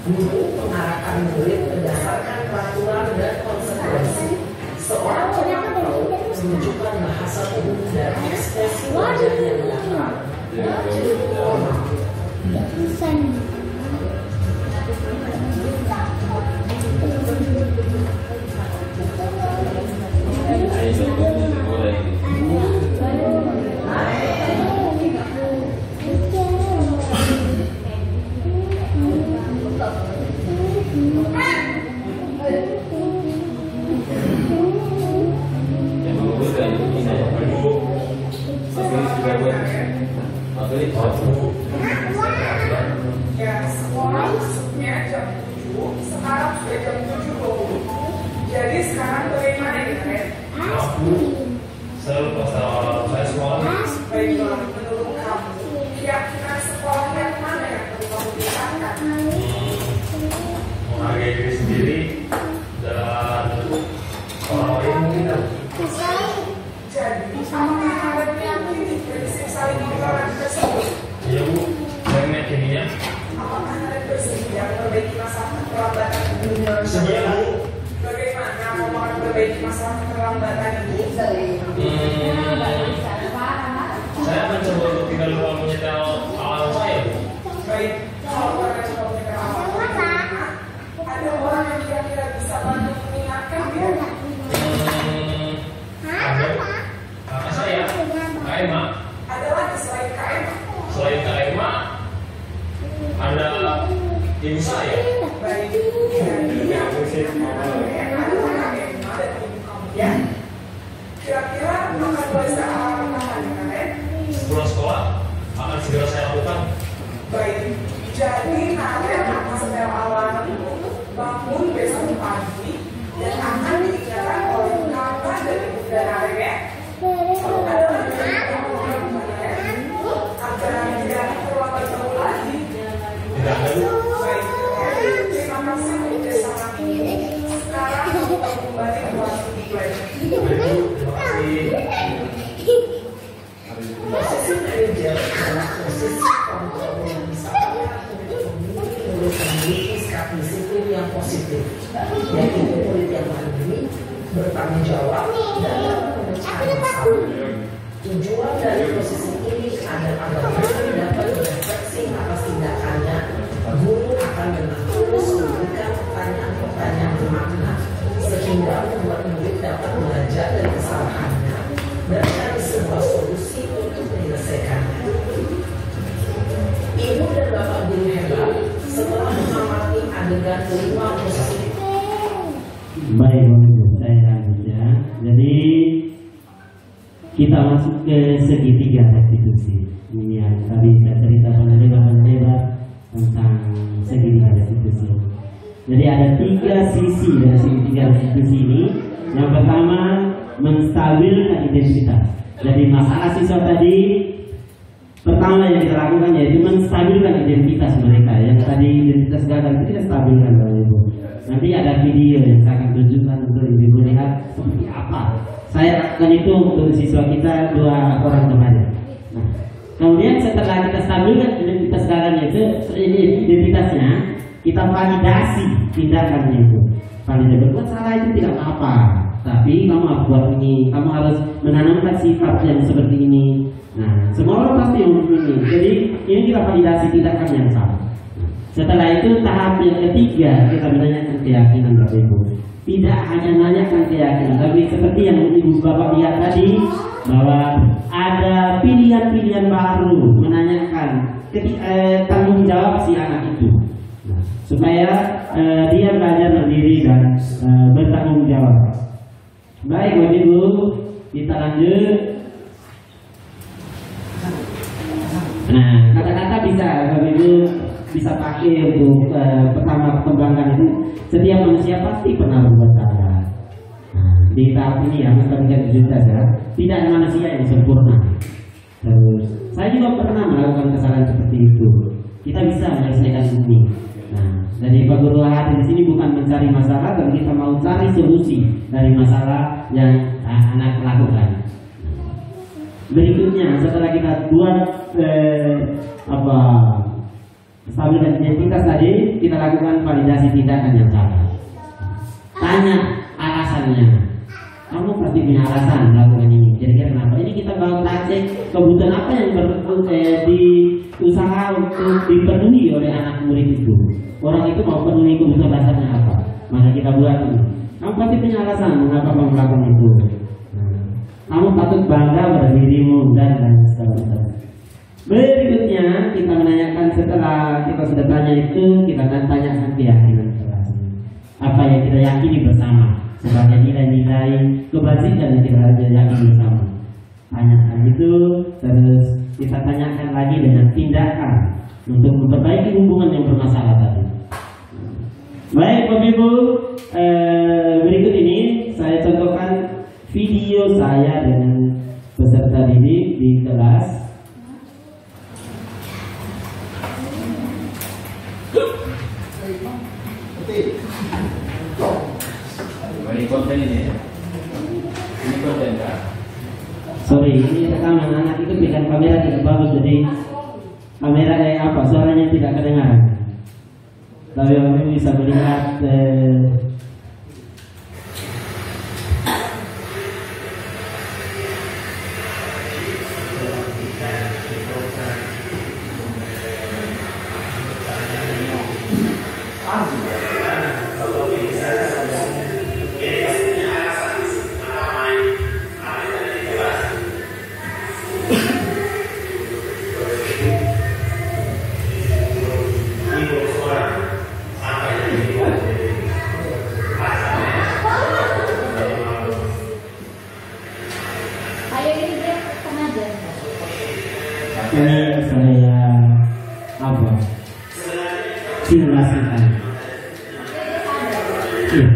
Guru mengarahkan murid berdasarkan peraturan dan konsekuensi. Seorang pemantau menunjukkan bahasa tubuh dan ekspresi wajah yang datar dan cenderung formal. Ya, sekolah masuknya jam 7, sekarang sudah jam 7.20. Jadi sekarang bagaimana nih, Ren? memperbaiki masalah keterlambatan ini? Saya mencoba untuk tidak lupa menyetel alarm saya. Baik, kalau orang coba menyetel alarm, ada orang yang kira-kira bisa bantu mengingatkan tidak? Ada kakak saya, Kak Emma. Ada lagi selain Kak Emma? Selain Kak Emma, ada ibu saya. Baik, jadi yang adalah Kak Emma dan ibu kamu ya. Kira-kira akan boleh saya alarm kapan ya Kak? Pulang sekolah akan segera saya lakukan. Baik, jadi nanti akan setel alarm bangun besok pagi dan akan diingatkan oleh kakak dan ibu dan adek ya. Ada lagi agar tidak terlambat jauh lagi. Tidak ada. Baik, terima kasih untuk kerjasama ini. Sekarang kita kembali ke kelas 3. Terima kasih. Posisi manajer adalah posisi kontrol yang bisa memiliki sikap disiplin yang positif, yaitu murid yang mandiri, bertanggung jawab, dan memecahkan masalah. Tujuan dari posisi ini adalah agar murid dapat berefleksi atas tindakannya. Guru akan dengan tulus memberikan pertanyaan-pertanyaan bermakna, sehingga membuat murid dapat belajar dari kesalahannya dan mencari sebuah solusi untuk menyelesaikannya. Ibu dan bapak guru hebat setelah mengamati adegan 5 posisi. Baik, Ibu, saya lanjut ya. Jadi kita masuk ke segitiga restitusi. Ini yang tadi saya ceritakan lebar tentang segitiga restitusi. Jadi ada 3 sisi dari segitiga restitusi ini. Yang pertama, menstabilkan identitas. Jadi masalah siswa tadi pertama yang kita lakukan yaitu menstabilkan identitas mereka. Yang tadi identitas gagal itu kita stabilkan, Bapak Ibu. Nanti ada video yang saya akan tunjukkan untuk Ibu lihat seperti apa. Saya lakukan itu untuk siswa kita 2 orang kemarin. Nah, kemudian setelah kita stabilkan identitas gagalnya itu, identitasnya kita validasi tindakannya itu. Validasi berbuat salah itu tidak apa-apa. Tapi kamu harus buat ini, kamu harus menanamkan sifat yang seperti ini. Nah, semua orang pasti yang ini. Jadi ini kita validasi tindakan yang sama. Setelah itu tahap yang ketiga kita menanyakan keyakinan Bapak Ibu. Tidak hanya menanyakan keyakinan, tapi seperti yang Ibu Bapak lihat tadi bahwa ada pilihan-pilihan baru menanyakan tanggung jawab si anak itu. Nah, supaya dia belajar mandiri dan bertanggung jawab. Baik Bapak Ibu, kita lanjut. Nah, kata-kata bisa Bapak Ibu bisa pakai untuk pertama kembangkan itu. Setiap manusia pasti pernah berbuat salah. Nah, di tahap ini ya, maka identitas ya, tidak ada manusia yang sempurna. Terus, saya juga pernah melakukan kesalahan seperti itu. Kita bisa menyelesaikan ini. Nah, dari Pak Guru hadir di sini bukan mencari masalah, tapi kita mau cari solusi dari masalah yang anak lakukan. Berikutnya, setelah kita buat stabilitas identitas tadi, kita lakukan validasi tindakan yang salah. Tanya alasannya. Kamu pasti punya alasan melakukan ini. Kira-kira kenapa? Ini kita bakal cek kebutuhan apa yang diusaha untuk dipenuhi oleh anak murid itu. Orang itu mau penuhi kebutuhan dasarnya apa? Maka kita buat ini. Kamu pasti punya alasan mengapa kamu melakukan itu. Kamu patut bangga pada dirimu dan lain sebagainya. Berikutnya kita menanyakan setelah kita sudah tanya itu, kita akan tanyakan keyakinan kelasnya. Apa yang kita yakini bersama sebagai nilai-nilai kebajikan yang kita yakini bersama. Tanyakan itu, terus kita tanyakan lagi dengan tindakan untuk memperbaiki hubungan yang bermasalah tadi. Baik Bapak Ibu, berikut ini saya contohkan video saya dengan peserta didik di kelas. Ini konten ini ya? Ini konten kan? Sorry, ini rekaman anak itu pegang kamera tidak bagus, jadi kamera suaranya tidak kedengaran. Tapi kami bisa melihat ingin saya apa? Simulasikan. Iya.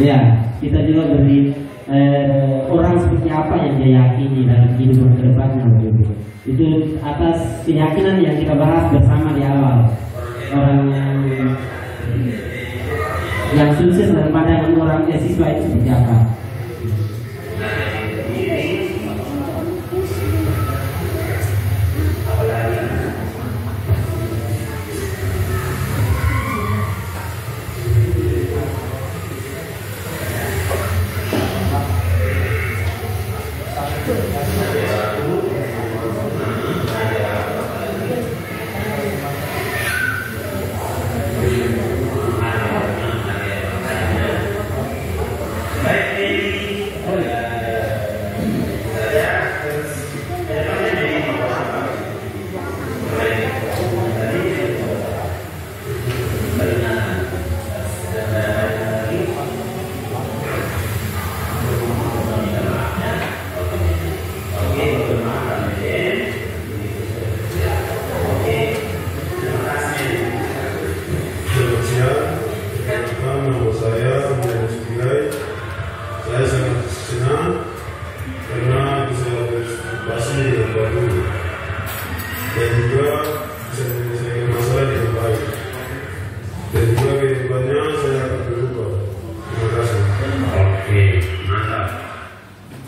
Ya, kita juga beri orang seperti apa yang dia yakini dalam kehidupan kedepannya begitu. Itu atas keyakinan yang kita bahas bersama di awal. Orang yang sukses dalam pandangan orang siswa itu seperti apa?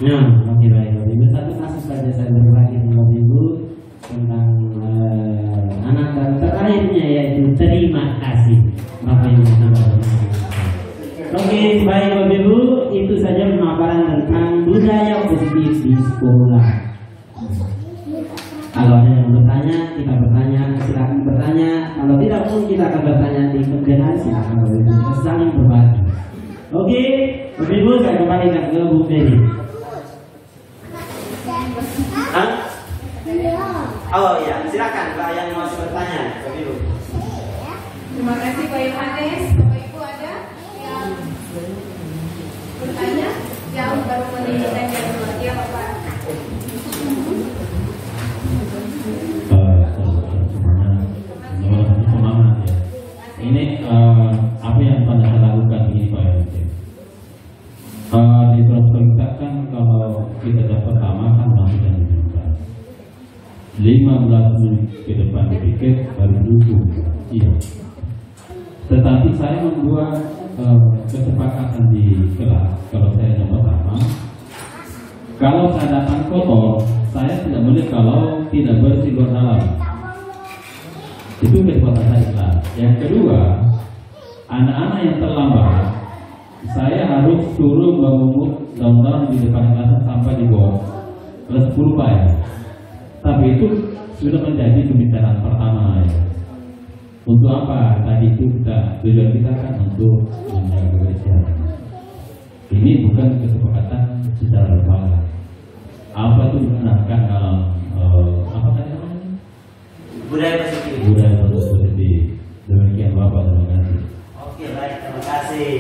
Oke baik. Ibu, satu kasus saja saya berbagi dengan Ibu tentang anak dan terakhirnya yaitu terima kasih. Bapak Ibu sahabat. Oke, baik Bapak Ibu, itu saja pemaparan tentang budaya positif di sekolah. Kalau ada yang bertanya, kita bertanya, silakan bertanya. Kalau tidak pun kita akan bertanya di kemudian, silakan kita saling berbagi. Oke, Bapak Ibu, saya kembalikan ke Bu Mary. Oh iya, silakan Pak yang masih bertanya, Bapak Ibu. Terima kasih Pak Yohanes. Bapak Ibu ada yang bertanya? Yang baru menanyakan yang lagi apa Pak? Semangat ya. Ini apa yang pernah saya lakukan ini Pak Yohanes. Di transfer kita kan kalau kita dapat pertama kan masih dan 15 menit ke depan dipikir baru duduk. Iya. Tetapi saya membuat kesepakatan di kelas. Kalau saya yang pertama, kalau saya datang kotor, saya tidak boleh kalau tidak bersih luar dalam. Itu kesepakatan saya kelas. Yang kedua, anak-anak yang terlambat, saya harus suruh memungut daun-daun di depan kelas sampai di bawah kelas 10 Pak ya. Tapi itu sudah menjadi pembicaraan pertama ya. Untuk apa? Tadi itu tujuan kita kan untuk menjaga kebersihan. Ini bukan kesepakatan secara verbal. Apa itu menerapkan dalam apa tadi namanya? Budaya positif. Budaya positif. Demikian Bapak, terima kasih. Oke, baik, terima kasih.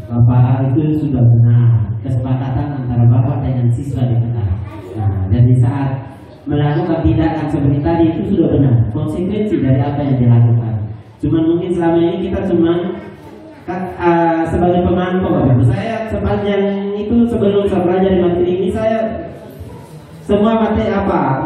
Bapak itu sudah benar, kesepakatan antara Bapak dengan siswa di tengah. Nah, dari saat melakukan tindakan seperti tadi itu sudah benar, konsekuensi dari apa yang dilakukan. Cuman mungkin selama ini kita cuma sebagai pemantau, Bapak. Saya sepanjang itu sebelum saya belajar di materi ini, saya semua materi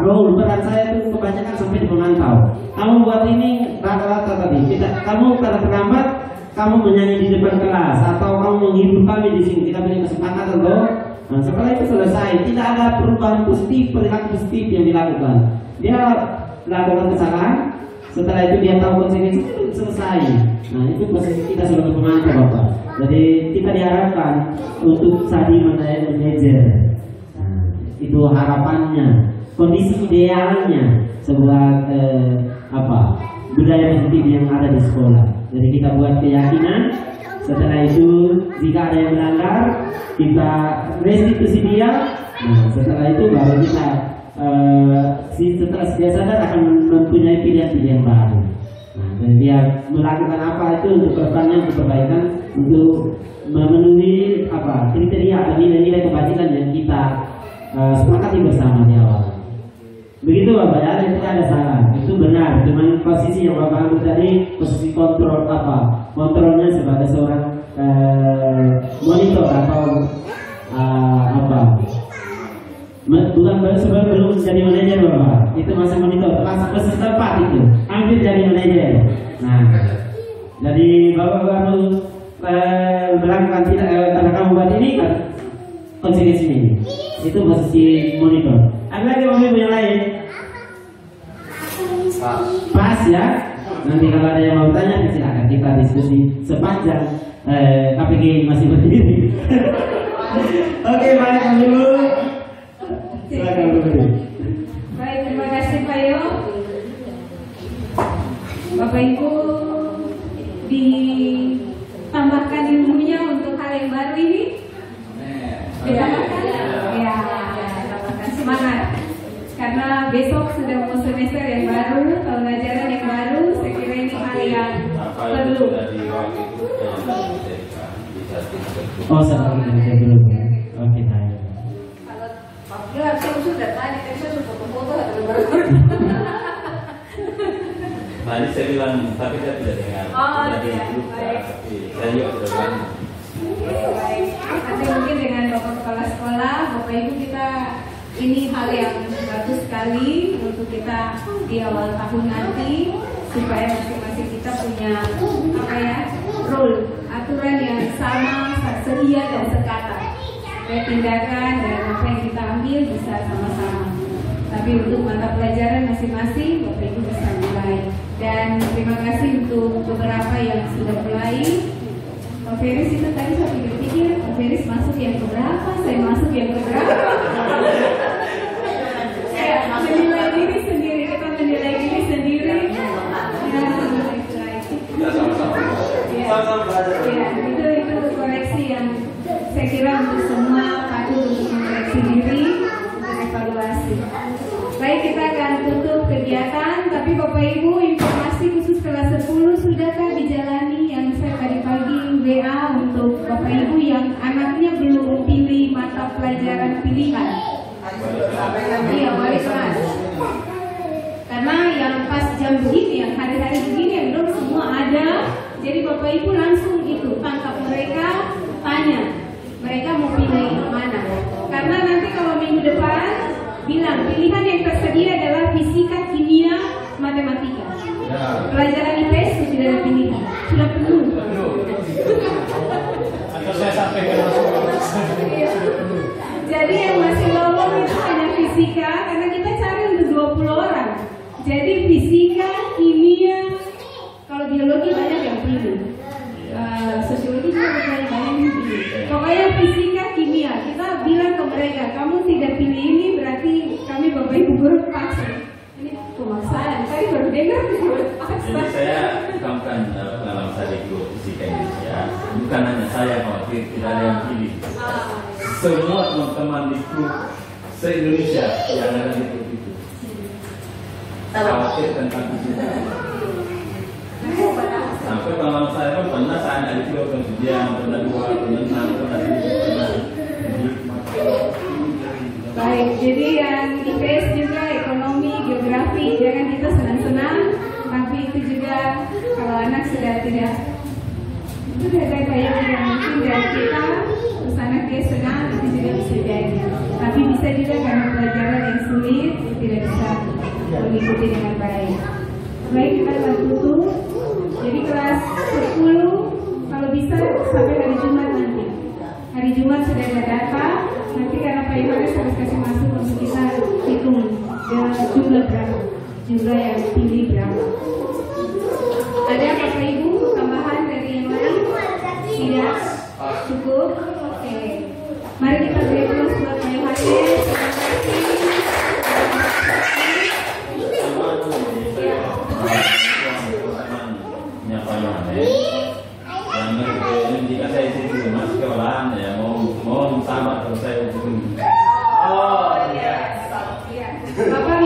role peran saya itu kebanyakan sampai di pemantau. Kamu buat ini rata-rata tadi, kamu karena terlambat, kamu menyanyi di depan kelas atau kamu menghibur kami di sini, kita punya kesepakatan loh. Nah, setelah itu selesai, tidak ada perubahan positif, perilaku positif yang dilakukan. Dia lakukan kesalahan, setelah itu dia tahu konsekuensi, itu selesai. Nah, itu posisi kita sebagai pemantau, Bapak. Jadi kita diharapkan untuk tadi manajer. Nah, itu harapannya, kondisi idealnya sebuah budaya positif yang ada di sekolah. Jadi kita buat keyakinan. Setelah itu jika ada yang melanggar, kita restitusi dia. Nah, setelah itu baru kita setelah dia sadar akan mempunyai pilihan-pilihan baru. Nah, dan dia melakukan apa itu untuk kedepannya, untuk perbaikan, untuk memenuhi kriteria atau nilai-nilai kebajikan yang kita sepakati bersama di awal. Begitu Bapak ya, tidak ada salah, itu benar. Cuman posisi yang Bapak ambil tadi, posisi kontrol kontrolnya sebagai seorang monitor atau bukan belum jadi manajer Bapak, itu masa monitor, masa tempat itu, hampir jadi manajer. Nah, jadi Bapak baru melakukan karena kamu buat ini kan konsekuensi ini, itu posisi monitor. Ada lagi mobil yang lain? Pas ya. Nanti kalau ada yang mau tanya silakan kita diskusi sepanjang KPG masih berdiri. Oke, baik dulu. Silakan dulu. Baik, terima kasih Pak Yo. Bapak Ibu ditambahkan ilmunya untuk hal yang baru ini. Ditambahkan? Ya, tambahkan semangat. Karena besok sudah mau semester yang baru, tahun ajaran yang baru, saya kira ini hal yang perlu. Oh, saya belum. Oke, baik. Kalau saya sudah tadi, saya sudah foto-foto Tadi saya bilang, tapi saya tidak dengar. Oh, jadi lupa. Saya juga sudah bilang. Baik, nanti mungkin dengan Bapak Kepala Sekolah, Bapak Ibu kita ini hal yang bagus sekali untuk kita di awal tahun nanti supaya masing-masing kita punya role aturan yang sama, sedia dan sekata. Supaya tindakan dan apa yang kita ambil bisa sama-sama. Tapi untuk mata pelajaran masing-masing Bapak Ibu bisa mulai. Dan terima kasih untuk beberapa yang sudah mulai. Pak Feris itu tadi saya pikir-pikir, Pak Feris masuk yang keberapa, saya masuk yang keberapa. Saya menilai diri sendiri, kita menilai diri sendiri. Ya, itu koreksi yang saya kira untuk semua patut untuk mengoreksi diri, untuk evaluasi. Baik, kita akan tutup kegiatan, tapi Bapak Ibu informasi khusus kelas 10 sudahkah dijalani yang saya tadi pagi WA untuk Bapak Ibu yang anaknya belum pilih mata pelajaran pilihan? Iya, wali kelas. Karena yang pas jam begini, yang hari-hari begini yang belum semua ada. Jadi Bapak Ibu langsung itu tangkap mereka, tanya mereka mau pilih mana. Karena nanti kalau minggu depan bilang pilihan yang tersedia adalah fisika, kimia, matematika. Pelajaran IPS tidak ada pilihan, sudah penuh. Atau saya sampaikan langsung. Jadi yang masih lowong itu hanya fisika, karena kita cari untuk 20 orang. Jadi fisika, kimia, kalau biologi banyak yang pilih. Sosiologi juga banyak yang pilih. Pokoknya fisika, kimia. Kita bilang ke mereka, kamu tidak pilih ini berarti kami Bapak Ibu guru paksa. Ini pemaksaan. Tadi baru dengar paksa. Jadi saya bukan Indonesia. Bukan hanya saya khawatir, tidak ada yang pilih. Semua teman-teman di klub se-Indonesia yang ada di klub itu khawatir tentang itu. Sampai pengalaman saya pun pernah saya ada di klub penjudian, pernah 2, pernah 6, pernah 7, pernah. Baik, jadi yang IPS juga ekonomi, geografi, jangan kita senang-senang, tapi itu juga kalau anak sudah tidak ada kayak yang mungkin dari kita, terus anak dia senang, itu juga bisa jadi. Tapi bisa juga karena pelajaran yang sulit, tidak bisa mengikuti dengan baik. Baik, kita bantu. Jadi kelas 10, kalau bisa sampai hari Jumat nanti. Hari Jumat sudah ada data. Nanti karena Pak Yohanes harus kasih masuk untuk kita hitung jumlah berapa, jumlah yang pilih berapa. Ada Bapak Ibu tambahan dari yang lain? Tidak? Cukup? Oke. Mari kita beri aplaus buat Pak Yohanes. Jika saya itu masuk ke orang ya mohon sabar kalau saya hubungi. Oh iya. Bapak